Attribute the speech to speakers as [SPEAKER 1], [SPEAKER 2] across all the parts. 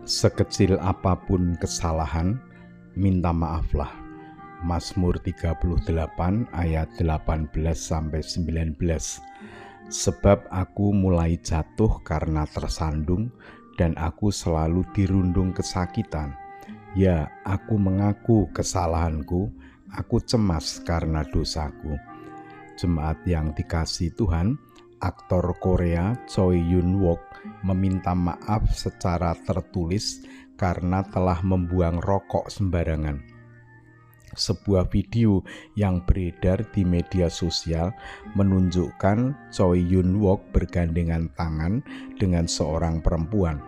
[SPEAKER 1] Sekecil apapun kesalahan, minta maaflah. Mazmur 38 ayat 18-19. Sebab aku mulai jatuh karena tersandung, dan aku selalu dirundung kesakitan. Ya, aku mengaku kesalahanku, aku cemas karena dosaku. Jemaat yang dikasihi Tuhan, aktor Korea Choi Yun-wook meminta maaf secara tertulis karena telah membuang rokok sembarangan. Sebuah video yang beredar di media sosial menunjukkan Choi Yun-wook bergandengan tangan dengan seorang perempuan.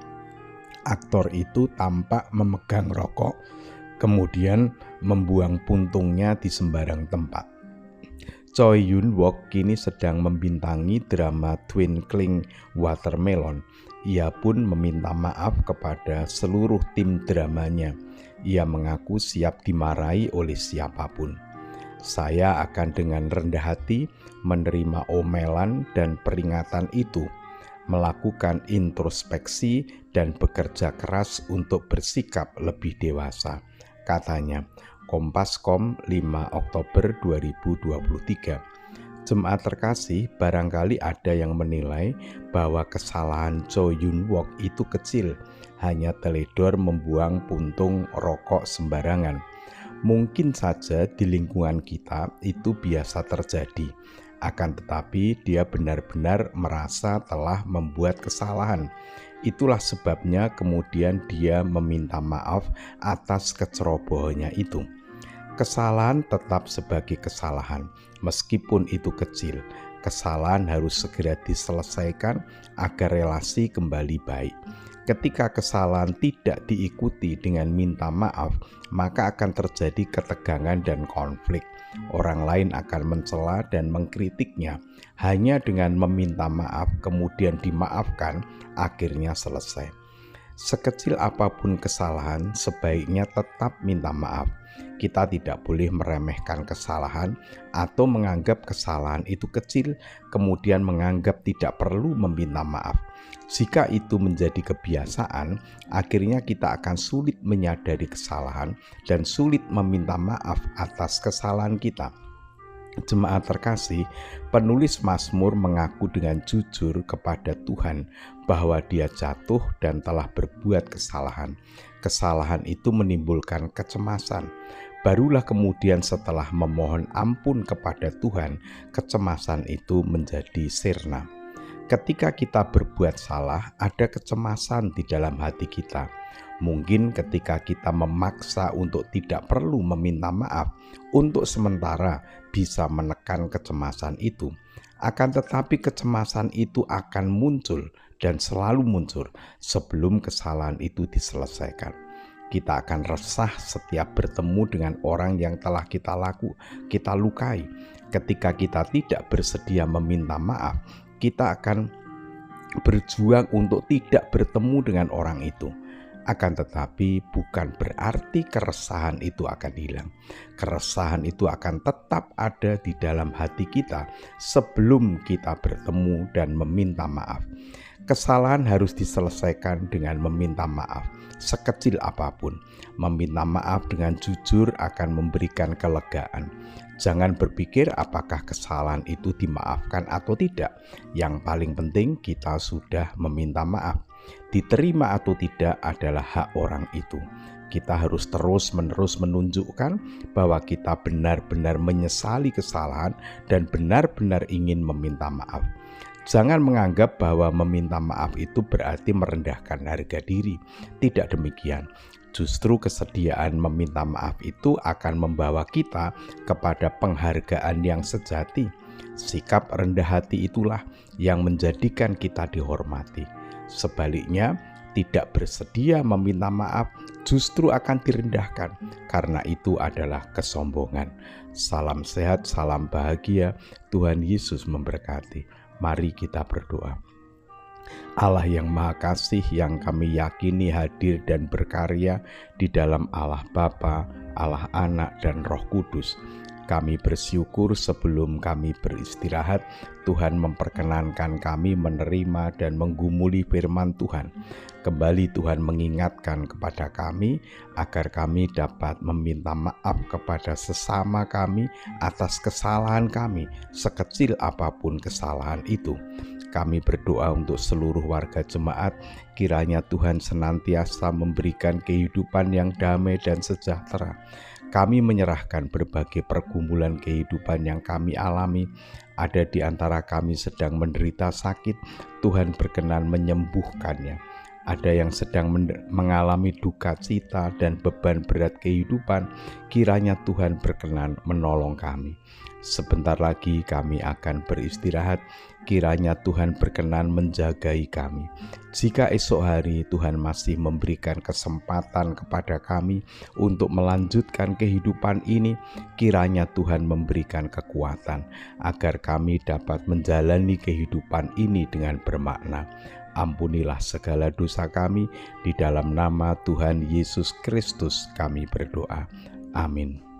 [SPEAKER 1] Aktor itu tampak memegang rokok, kemudian membuang puntungnya di sembarang tempat. Choi Yun-wook kini sedang membintangi drama Twinkling Watermelon. Ia pun meminta maaf kepada seluruh tim dramanya. Ia mengaku siap dimarahi oleh siapapun. Saya akan dengan rendah hati menerima omelan dan peringatan itu, melakukan introspeksi dan bekerja keras untuk bersikap lebih dewasa, katanya. Kompas.com 5 Oktober 2023. Jemaat terkasih, barangkali ada yang menilai bahwa kesalahan Choi Yun-wook itu kecil, hanya teledor membuang puntung rokok sembarangan. Mungkin saja di lingkungan kita itu biasa terjadi, akan tetapi dia benar-benar merasa telah membuat kesalahan. Itulah sebabnya kemudian dia meminta maaf atas kecerobohannya itu. Kesalahan tetap sebagai kesalahan, meskipun itu kecil. Kesalahan harus segera diselesaikan agar relasi kembali baik. Ketika kesalahan tidak diikuti dengan minta maaf, maka akan terjadi ketegangan dan konflik. Orang lain akan mencela dan mengkritiknya. Hanya dengan meminta maaf kemudian dimaafkan, akhirnya selesai. Sekecil apapun kesalahan, sebaiknya tetap minta maaf. Kita tidak boleh meremehkan kesalahan atau menganggap kesalahan itu kecil, kemudian menganggap tidak perlu meminta maaf. Jika itu menjadi kebiasaan, akhirnya kita akan sulit menyadari kesalahan dan sulit meminta maaf atas kesalahan kita. Jemaat terkasih, penulis Mazmur mengaku dengan jujur kepada Tuhan bahwa dia jatuh dan telah berbuat kesalahan. Kesalahan itu menimbulkan kecemasan. Barulah kemudian setelah memohon ampun kepada Tuhan, kecemasan itu menjadi sirna. Ketika kita berbuat salah, ada kecemasan di dalam hati kita. Mungkin ketika kita memaksa untuk tidak perlu meminta maaf, untuk sementara bisa menekan kecemasan itu. Akan tetapi kecemasan itu akan muncul dan selalu muncul sebelum kesalahan itu diselesaikan. Kita akan resah setiap bertemu dengan orang yang telah kita lukai. Ketika kita tidak bersedia meminta maaf, kita akan berjuang untuk tidak bertemu dengan orang itu. Akan tetapi bukan berarti keresahan itu akan hilang. Keresahan itu akan tetap ada di dalam hati kita sebelum kita bertemu dan meminta maaf. Kesalahan harus diselesaikan dengan meminta maaf, sekecil apapun. Meminta maaf dengan jujur akan memberikan kelegaan. Jangan berpikir apakah kesalahan itu dimaafkan atau tidak. Yang paling penting kita sudah meminta maaf. Diterima atau tidak adalah hak orang itu. Kita harus terus-menerus menunjukkan bahwa kita benar-benar menyesali kesalahan dan benar-benar ingin meminta maaf. Jangan menganggap bahwa meminta maaf itu berarti merendahkan harga diri. Tidak demikian. Justru kesediaan meminta maaf itu akan membawa kita kepada penghargaan yang sejati. Sikap rendah hati itulah yang menjadikan kita dihormati. Sebaliknya, tidak bersedia meminta maaf justru akan direndahkan, karena itu adalah kesombongan. Salam sehat, salam bahagia, Tuhan Yesus memberkati. Mari kita berdoa. Allah yang Maha Kasih, yang kami yakini hadir dan berkarya di dalam Allah Bapa, Allah Anak, dan Roh Kudus. Kami bersyukur sebelum kami beristirahat, Tuhan memperkenankan kami menerima dan menggumuli firman Tuhan. Kembali Tuhan mengingatkan kepada kami agar kami dapat meminta maaf kepada sesama kami atas kesalahan kami, sekecil apapun kesalahan itu. Kami berdoa untuk seluruh warga jemaat, kiranya Tuhan senantiasa memberikan kehidupan yang damai dan sejahtera. Kami menyerahkan berbagai pergumulan kehidupan yang kami alami. Ada di antara kami sedang menderita sakit, Tuhan berkenan menyembuhkannya. Ada yang sedang mengalami duka cita dan beban berat kehidupan, kiranya Tuhan berkenan menolong kami. Sebentar lagi kami akan beristirahat, kiranya Tuhan berkenan menjagai kami. Jika esok hari Tuhan masih memberikan kesempatan kepada kami untuk melanjutkan kehidupan ini, kiranya Tuhan memberikan kekuatan agar kami dapat menjalani kehidupan ini dengan bermakna. Ampunilah segala dosa kami, di dalam nama Tuhan Yesus Kristus kami berdoa. Amin.